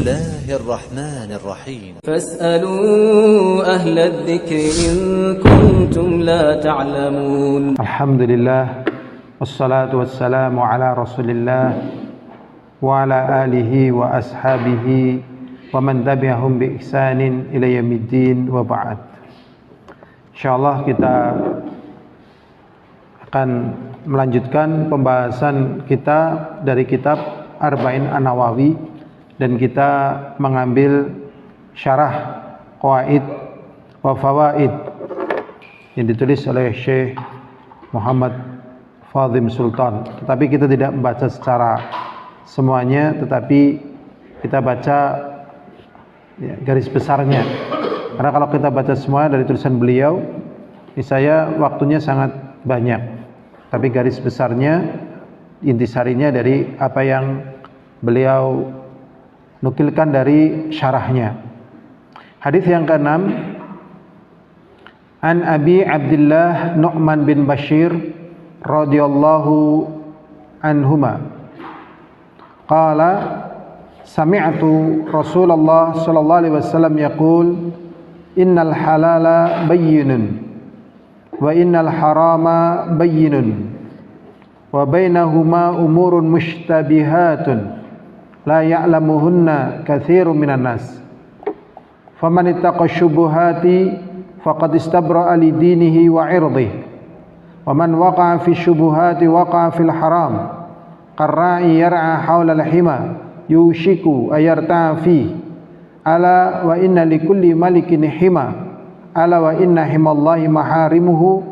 الله الرحمن الرحيم فاسألوا أهل الذكر إن كنتم لا تعلمون. الحمد لله والصلاة والسلام على رسول الله وعلى آله وأصحابه ومن تبعهم بإحسان إلى يوم الدين وبعد. Insyaallah kita akan melanjutkan pembahasan kita dari kitab Arba'in An-Nawawi, dan kita mengambil syarah Qawaid wa Fawaid yang ditulis oleh Syekh Muhammad Fadhim Sultan. Tetapi kita tidak membaca secara semuanya, tetapi kita baca garis besarnya. Karena kalau kita baca semua dari tulisan beliau, saya waktunya sangat banyak. Tapi garis besarnya, intisarinya dari apa yang beliau nukilkan dari syarahnya. Hadis yang ke-6, An Abi Abdullah Nu'man bin Bashir radhiyallahu anhuma qala sami'tu Rasulullah sallallahu alaihi wasallam yaqul innal halala bayyinun wa innal harama bayyinun wa bainahuma umurun mushtabihatun la ya'lamuhunna katsirun minan nas faman ittaqa syubuhati faqad istabra'a li dinihi wa 'irdihi wa man waqa'a fi syubuhati waqa'a fil haram qarra'i yar'a hawla al-hima yushiku ayarta'a fihi ala wa inna likulli malikin hima ala wa inna himallahi maharimuhu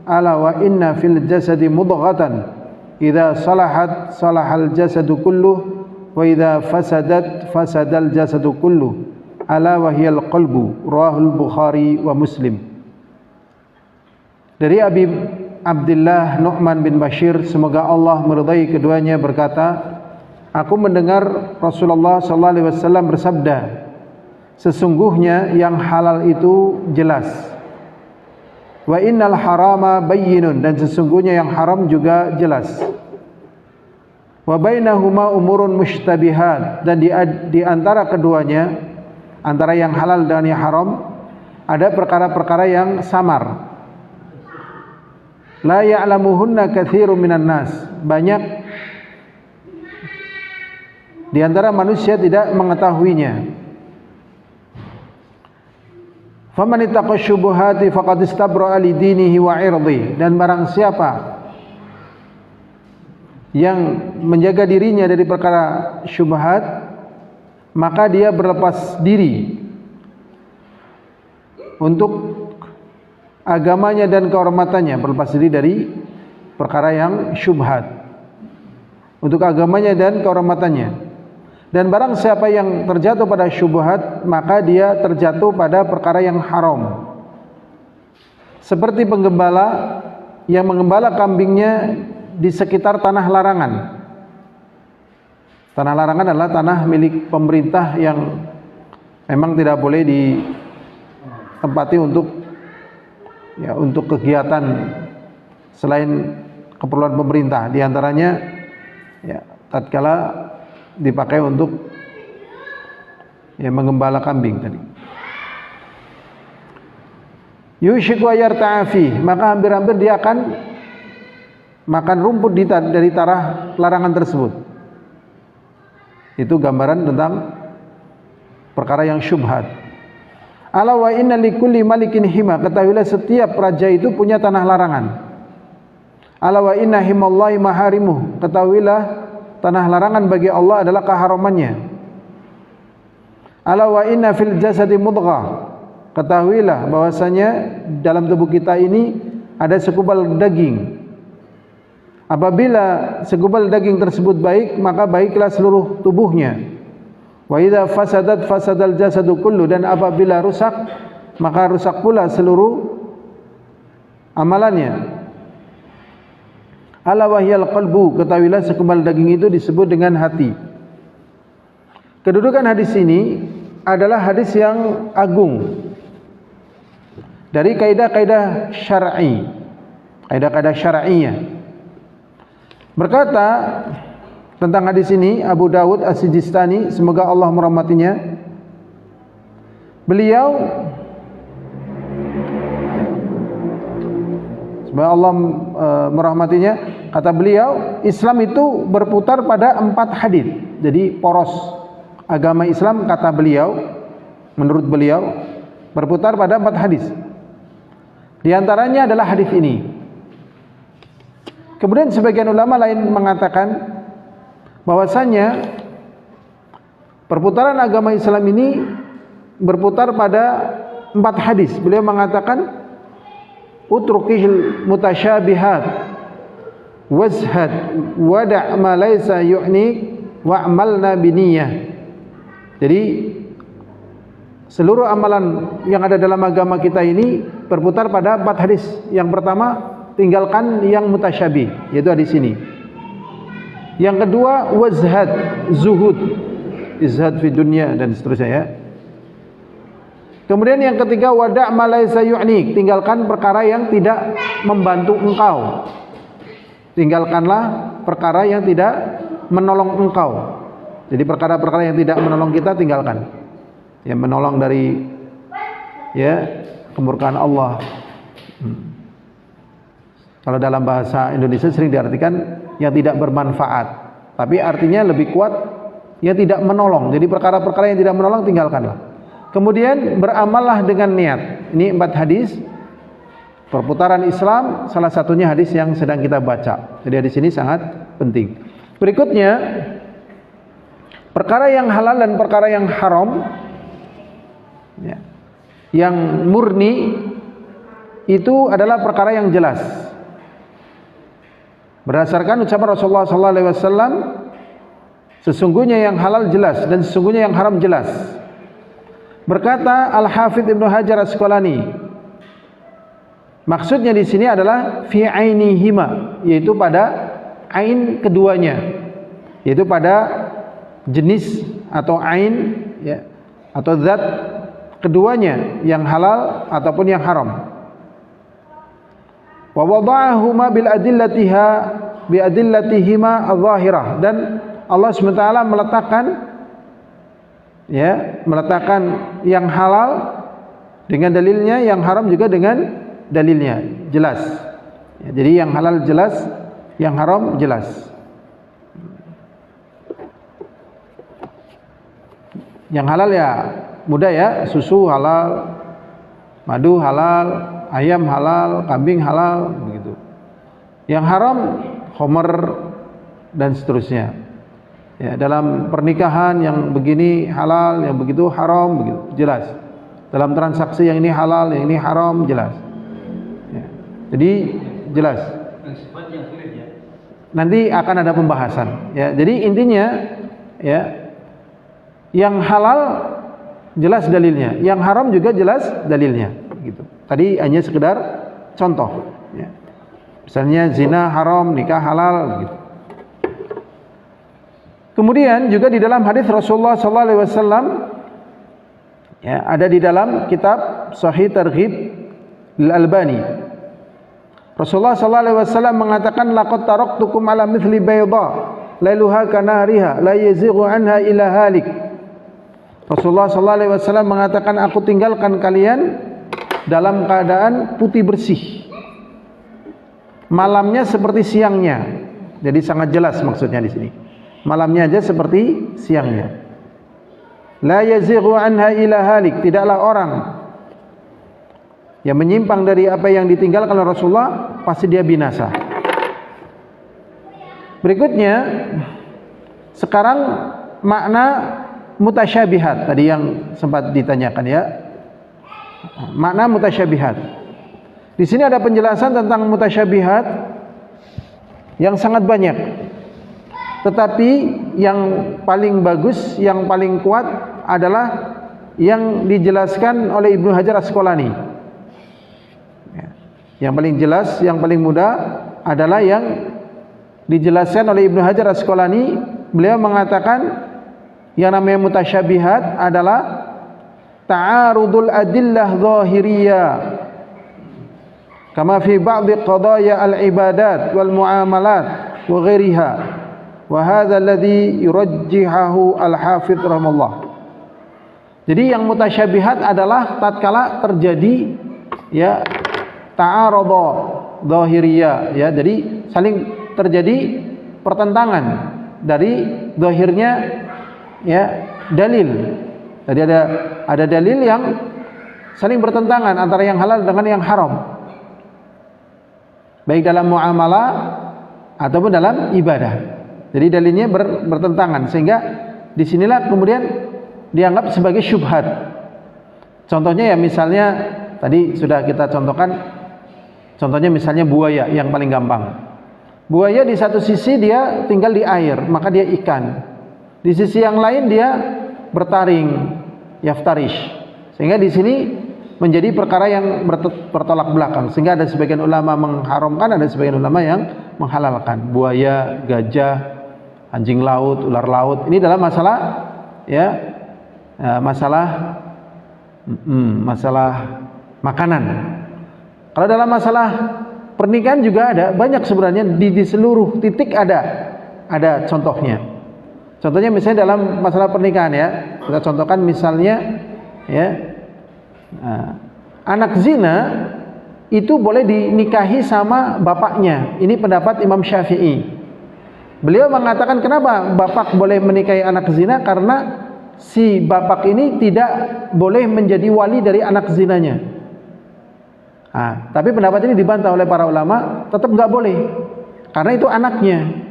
ala wa inna fil jasadi mudghatan idza salahat salahal jasadu kulluh wa idza fasadat fasadal jasadu kulluh ala wa hiyal qalbu. Rawahul Bukhari wa Muslim. Dari Abi Abdullah Nu'man bin Bashir, semoga Allah meridai keduanya, berkata, aku mendengar Rasulullah sallallahu alaihi wasallam bersabda, sesungguhnya yang halal itu jelas, wa innal harama bayyinun, dan sesungguhnya yang haram juga jelas, wa bainahuma umurun mushtabihat, dan di antara keduanya, antara yang halal dan yang haram, ada perkara-perkara yang samar. La ya'lamuhunna katsirun minan nas, banyak di antara manusia tidak mengetahuinya. Faman ittaqa syubuhati faqad istabra'a li dinihi wa 'irdihi, dan barang siapa yang menjaga dirinya dari perkara syubhat, maka dia berlepas diri untuk agamanya dan kehormatannya, berlepas diri dari perkara yang syubhat untuk agamanya dan kehormatannya. Dan barang siapa yang terjatuh pada syubhat, maka dia terjatuh pada perkara yang haram. Seperti penggembala yang menggembala kambingnya di sekitar tanah larangan. Tanah larangan adalah tanah milik pemerintah yang memang tidak boleh ditempati untuk kegiatan selain keperluan pemerintah. Di antaranya tatkala dipakai untuk menggembala kambing tadi. Yushiku ayarta'afi, maka hampir-hampir dia akan makan rumput dari tanah larangan tersebut. Itu gambaran tentang perkara yang syubhat. Ala wa inna likulli malikin hima, ketahuilah setiap raja itu punya tanah larangan. Ala wa inna himallahi maharimuh, ketahuilah tanah larangan bagi Allah adalah keharamannya. Ala wa inna fil jasadi mudghah, ketahuilah bahwasanya dalam tubuh kita ini ada segumpal daging. Apabila segumpal daging tersebut baik, maka baiklah seluruh tubuhnya. Wa idza fasadat fasadal jasadu kullu, dan apabila rusak, maka rusak pula seluruh amalannya. Ala wahyal qalbu, ketahuilah segumpal daging itu disebut dengan hati. Kedudukan hadis ini adalah hadis yang agung dari kaidah-kaidah syar'i, kaidah-kaidah syar'iyah. Berkata tentang hadis ini Abu Dawud As-Sijistani, semoga Allah merahmatinya. Beliau, semoga Allah merahmatinya, kata beliau, Islam itu berputar pada 4 hadis. Jadi poros agama Islam, kata beliau, menurut beliau, berputar pada 4 hadis. Di antaranya adalah hadis ini. Kemudian sebagian ulama lain mengatakan bahwasanya perputaran agama Islam ini berputar pada 4 hadis. Beliau mengatakan utrukihil mutasyabihat wazhad wada' ma laysa yu'nik wa'malna biniyah. Jadi seluruh amalan yang ada dalam agama kita ini berputar pada 4 hadis. Yang pertama, tinggalkan yang mutasyabih, yaitu hadis ini. Yang kedua, wazhad, zuhud, izhad fi dunya, dan seterusnya ya. Kemudian yang ketiga, wada' ma laysa yu'nik, tinggalkan perkara yang tidak membantu engkau. Tinggalkanlah perkara yang tidak menolong engkau. Jadi perkara-perkara yang tidak menolong kita tinggalkan. Yang menolong dari ya kemurkaan Allah. Kalau dalam bahasa Indonesia sering diartikan yang tidak bermanfaat, tapi artinya lebih kuat yang tidak menolong. Jadi perkara-perkara yang tidak menolong tinggalkanlah. Kemudian beramallah dengan niat. Ini 4 hadis perputaran Islam, salah satunya hadis yang sedang kita baca. Jadi hadis ini sangat penting. Berikutnya, perkara yang halal dan perkara yang haram ya, yang murni itu adalah perkara yang jelas. Berdasarkan ucapan Rasulullah SAW, sesungguhnya yang halal jelas dan sesungguhnya yang haram jelas. Berkata Al-Hafidz Ibnu Hajar Asqalani, maksudnya di sini adalah fi ainihima, yaitu pada ain keduanya, yaitu pada jenis atau ain ya, atau zat keduanya, yang halal ataupun yang haram. Wa wada'ahuma bil adillatiha bi adillatihima adh-dhahirah, dan Allah SWT meletakkan yang halal dengan dalilnya, yang haram juga dengan dalilnya, jelas. Ya, jadi yang halal jelas, yang haram jelas. Yang halal ya mudah ya, susu halal, madu halal, ayam halal, kambing halal, begitu. Yang haram, khamr dan seterusnya. Ya, dalam pernikahan yang begini halal, yang begitu haram, begitu jelas. Dalam transaksi yang ini halal, yang ini haram, jelas. Ya, jadi jelas. Nanti akan ada pembahasan. Ya, jadi intinya, ya, yang halal jelas dalilnya, yang haram juga jelas dalilnya. Gitu. Tadi hanya sekedar contoh. Ya. Misalnya zina haram, nikah halal. Gitu. Kemudian juga di dalam hadis Rasulullah SAW, ya, ada di dalam kitab Sahih Targhib Al-Albani. Rasulullah SAW mengatakan, laqad taraktukum ala mithli bayda lailuha kanahariha la yazighu anha ila halik. Rasulullah SAW mengatakan, aku tinggalkan kalian dalam keadaan putih bersih, malamnya seperti siangnya. Jadi sangat jelas maksudnya di sini. Malamnya aja seperti siangnya. La yazighu anha ila halik, tidaklah orang yang menyimpang dari apa yang ditinggalkan oleh Rasulullah pasti dia binasa. Berikutnya, sekarang makna mutasyabihat tadi yang sempat ditanyakan ya. Makna mutasyabihat. Di sini ada penjelasan tentang mutasyabihat yang sangat banyak. Tetapi yang paling bagus, yang paling kuat adalah yang dijelaskan oleh Ibnu Hajar Asqalani. Yang paling jelas, yang paling mudah adalah yang dijelaskan oleh Ibnu Hajar Asqalani. Beliau mengatakan yang namanya mutasyabihat adalah ta'arudul adillah zahiriyah kama fi ba'd qadaya al-ibadat wal muamalat wa ghairiha. Wa hadza alladhi yurajjihahu al-Hafidz rahimahullah. Jadi yang mutasyabihat adalah tatkala terjadi ya ta'arada zahiriyah ya, jadi saling terjadi pertentangan dari zahirnya ya dalil. Jadi ada dalil yang saling bertentangan antara yang halal dengan yang haram, baik dalam muamalah ataupun dalam ibadah. Jadi dalilnya bertentangan, sehingga disinilah kemudian dianggap sebagai syubhat. Contohnya ya misalnya tadi sudah kita contohkan, contohnya misalnya buaya yang paling gampang. Buaya di satu sisi dia tinggal di air, maka dia ikan. Di sisi yang lain dia bertaring, yaftarish. Sehingga di sini menjadi perkara yang bertolak belakang. Sehingga ada sebagian ulama mengharamkan, ada sebagian ulama yang menghalalkan. Buaya, gajah, anjing laut, ular laut. Ini dalam masalah ya masalah makanan. Kalau dalam masalah pernikahan juga ada banyak sebenarnya, di seluruh titik ada contohnya. Contohnya misalnya dalam masalah pernikahan ya, kita contohkan misalnya ya anak zina itu boleh dinikahi sama bapaknya. Ini pendapat Imam Syafi'i. Beliau mengatakan kenapa bapak boleh menikahi anak zina, karena si bapak ini tidak boleh menjadi wali dari anak zinanya. Tapi pendapat ini dibantah oleh para ulama, tetap nggak boleh, karena itu anaknya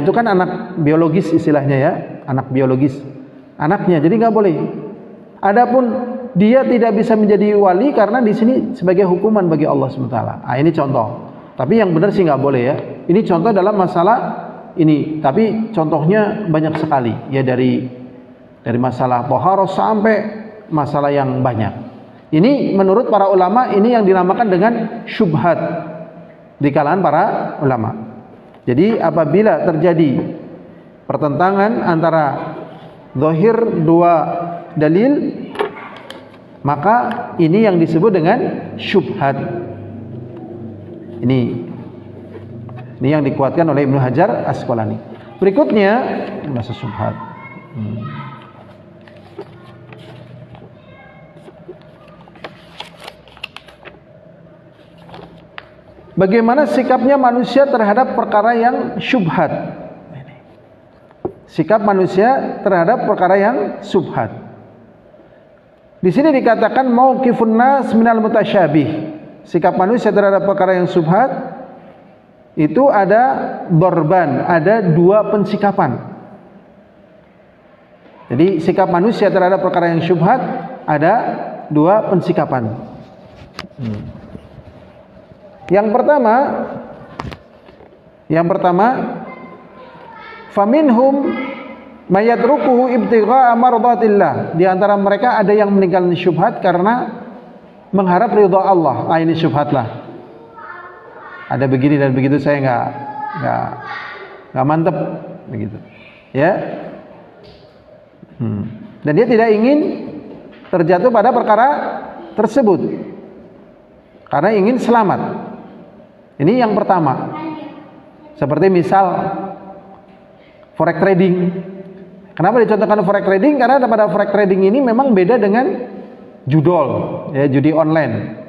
itu kan anak biologis istilahnya ya, anak biologis anaknya, jadi nggak boleh. Adapun dia tidak bisa menjadi wali karena di sini sebagai hukuman bagi Allah SWT. Ini contoh. Tapi yang benar sih nggak boleh ya. Ini contoh dalam masalah ini. Tapi contohnya banyak sekali ya, dari masalah toharoh sampai masalah yang banyak. Ini menurut para ulama ini yang dinamakan dengan syubhat di kalangan para ulama. Jadi apabila terjadi pertentangan antara zahir dua dalil, maka ini yang disebut dengan syubhat. Ini yang dikuatkan oleh Ibnu Hajar Asqalani. Berikutnya masa syubhat. Bagaimana sikapnya manusia terhadap perkara yang syubhat? Sikap manusia terhadap perkara yang syubhat. Di sini dikatakan mauqifun nas minal mutasyabih. Sikap manusia terhadap perkara yang syubhat itu ada dorban, ada dua pensikapan. Jadi sikap manusia terhadap perkara yang syubhat ada dua pensikapan. Yang pertama, faminhum mayatrukuhu ibtigha'a mardatillah. Di antara mereka ada yang meninggalkan syubhat karena mengharap ridha Allah. Ini syubhatlah. Ada begini dan begitu, saya nggak mantep begitu. Ya. Dan dia tidak ingin terjatuh pada perkara tersebut karena ingin selamat. Ini yang pertama. Seperti misal forex trading. Kenapa dicontohkan forex trading? Karena pada forex trading ini memang beda dengan judol, ya, judi online.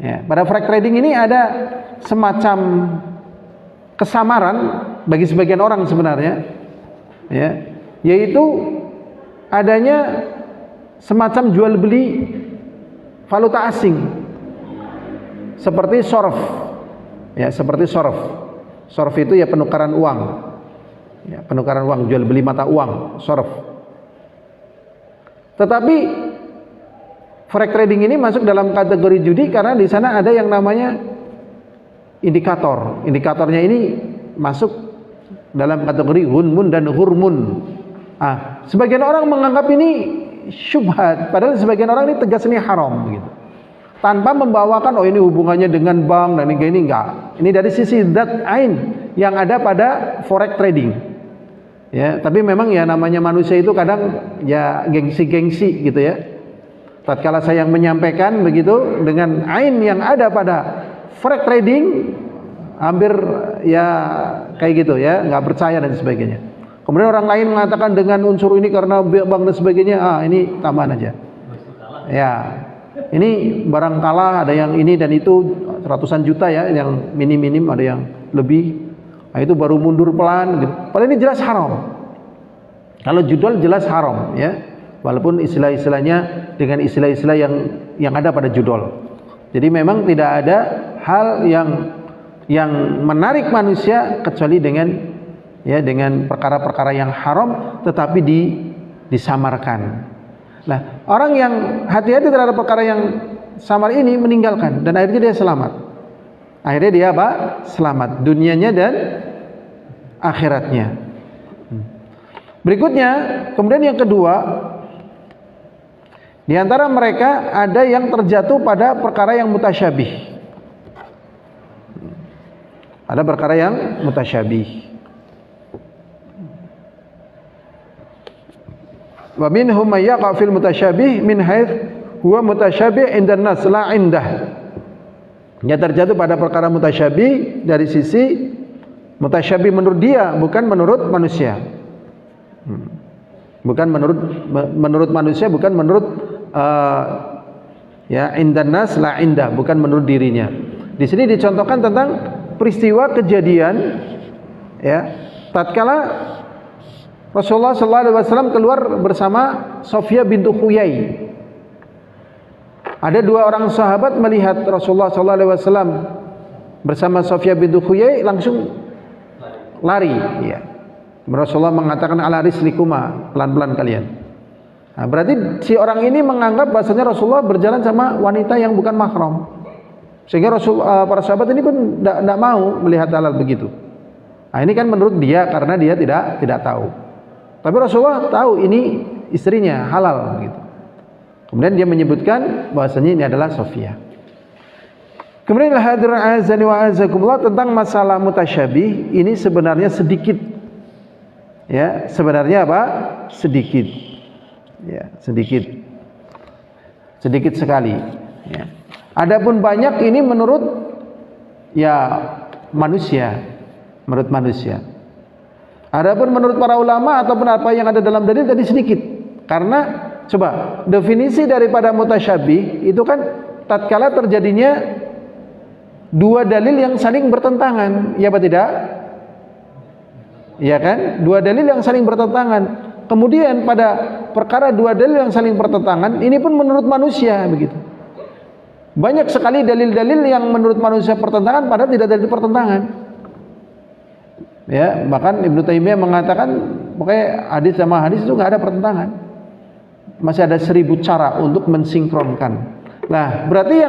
Ya, pada forex trading ini ada semacam kesamaran bagi sebagian orang sebenarnya, ya, yaitu adanya semacam jual beli valuta asing, seperti shorf, ya, seperti shorf. Shorf itu ya penukaran uang, ya, penukaran uang, jual beli mata uang, shorf. Tetapi forex trading ini masuk dalam kategori judi karena di sana ada yang namanya indikator. Indikatornya ini masuk dalam kategori hunmun dan hurmun. Sebagian orang menganggap ini syubhat, padahal sebagian orang ini tegas ini haram begitu. Tanpa membawakan ini hubungannya dengan bank dan ini enggak. Ini dari sisi zat ain yang ada pada forex trading. Ya, tapi memang ya namanya manusia itu kadang ya gengsi-gengsi gitu ya. Tatkala saya menyampaikan begitu dengan ain yang ada pada forex trading, hampir ya kayak gitu ya, nggak percaya dan sebagainya. Kemudian orang lain mengatakan dengan unsur ini karena bank dan sebagainya, ini tambahan aja. Ya, ini barang kalah, ada yang ini dan itu ratusan juta ya, yang minim-minim, ada yang lebih. Nah, itu baru mundur pelan gitu. Padahal ini jelas haram. Kalau judul jelas haram ya. Walaupun istilah-istilahnya dengan istilah-istilah yang ada pada judul. Jadi memang tidak ada hal yang menarik manusia kecuali dengan perkara-perkara yang haram tetapi disamarkan. Nah, orang yang hati-hati terhadap perkara yang samar ini meninggalkan dan akhirnya dia selamat. Akhirnya dia apa? Selamat dunianya dan akhiratnya. Berikutnya, kemudian yang kedua, di antara mereka ada yang terjatuh pada perkara yang mutasyabih. Ada perkara yang mutasyabih. Wa minhum may yaqa fil mutasyabih min haits huwa mutasyabih indan nas la indah. Dia terjatuh pada perkara mutasyabih dari sisi mutasyabih menurut dia, bukan menurut manusia. Bukan menurut manusia, bukan menurut indan nas la indah, bukan menurut dirinya. Di sini dicontohkan tentang peristiwa kejadian ya, tatkala Rasulullah SAW keluar bersama Sofia bintu Huyai. Ada dua orang sahabat melihat Rasulullah SAW bersama Sofia bintu Huyai langsung lari. Ya. Rasulullah mengatakan ala rislikuma, pelan-pelan kalian. Nah, berarti si orang ini menganggap bahasanya Rasulullah berjalan sama wanita yang bukan mahram. Sehingga para sahabat ini pun tidak mau melihat halal begitu. Nah, ini kan menurut dia karena dia tidak tahu. Tapi Rasulullah tahu ini istrinya halal gitu. Kemudian dia menyebutkan bahwasanya ini adalah Sofia. Kemudian hadirin azani wa azakumullah, tentang masalah mutasyabih ini sebenarnya sedikit. Ya, sebenarnya apa? Sedikit. Ya, sedikit. Sedikit sekali, ya. Adapun banyak ini menurut manusia, menurut manusia. Adapun menurut para ulama ataupun apa yang ada dalam dalil tadi sedikit. Karena coba definisi daripada mutasyabih itu kan tatkala terjadinya dua dalil yang saling bertentangan, ya apa tidak? Ya kan? Dua dalil yang saling bertentangan. Kemudian pada perkara dua dalil yang saling bertentangan, ini pun menurut manusia begitu. Banyak sekali dalil-dalil yang menurut manusia pertentangan padahal tidak ada pertentangan. Ya, bahkan Ibnu Taimiyah mengatakan pokoknya hadis sama hadis itu nggak ada pertentangan. Masih ada 1000 cara untuk mensinkronkan. Nah, berarti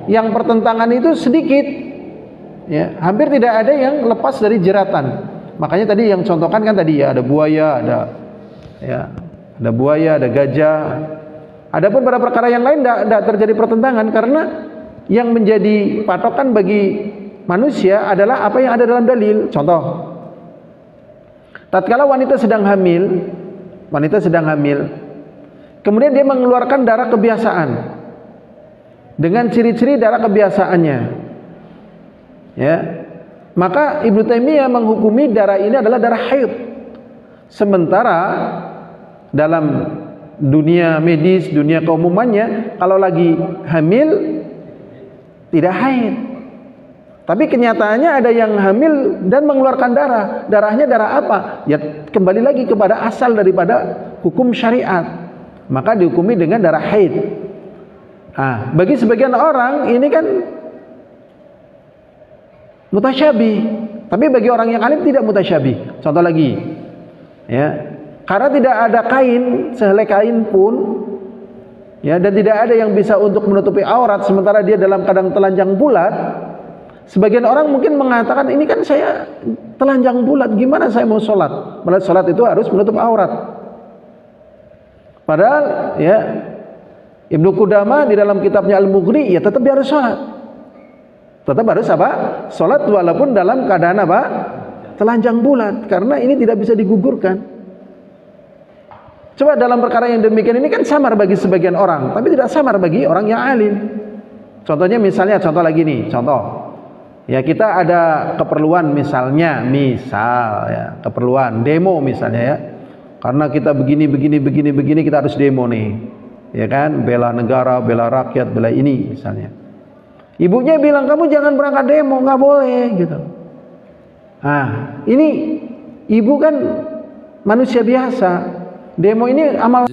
yang pertentangan itu sedikit. Ya, hampir tidak ada yang lepas dari jeratan. Makanya tadi yang contohkan kan tadi ya, ada buaya, ada buaya, ada gajah. Adapun pada perkara yang lain tidak terjadi pertentangan karena yang menjadi patokan bagi manusia adalah apa yang ada dalam dalil. Contoh, tatkala wanita sedang hamil, kemudian dia mengeluarkan darah kebiasaan dengan ciri-ciri darah kebiasaannya, ya, maka Ibnu Taimiyah menghukumi darah ini adalah darah haid. Sementara dalam dunia medis, dunia keumumannya, kalau lagi hamil tidak haid. Tapi kenyataannya ada yang hamil dan mengeluarkan darah. Darahnya darah apa? Ya kembali lagi kepada asal daripada hukum syariat. Maka dihukumi dengan darah haid. Nah, bagi sebagian orang ini kan mutasyabih. Tapi bagi orang yang alim tidak mutasyabih. Contoh lagi, ya, karena tidak ada kain, sehelai kain pun, ya, dan tidak ada yang bisa untuk menutupi aurat sementara dia dalam keadaan telanjang bulat. Sebagian orang mungkin mengatakan, ini kan saya telanjang bulat, gimana saya mau sholat? Padahal sholat itu harus menutup aurat. Padahal ya Ibnu Qudamah di dalam kitabnya Al-Mughni, ya tetap dia harus sholat. Tetap harus apa? Sholat walaupun dalam keadaan apa? Telanjang bulat, karena ini tidak bisa digugurkan. Coba dalam perkara yang demikian ini kan samar bagi sebagian orang, tapi tidak samar bagi orang yang alim. Contohnya misalnya, contoh lagi nih, contoh. Ya kita ada keperluan misal ya, keperluan demo misalnya ya. Karena kita begini kita harus demo nih. Ya kan, bela negara, bela rakyat, bela ini misalnya. Ibunya bilang kamu jangan berangkat demo, nggak boleh gitu. Nah, ini ibu kan manusia biasa. Demo ini amal.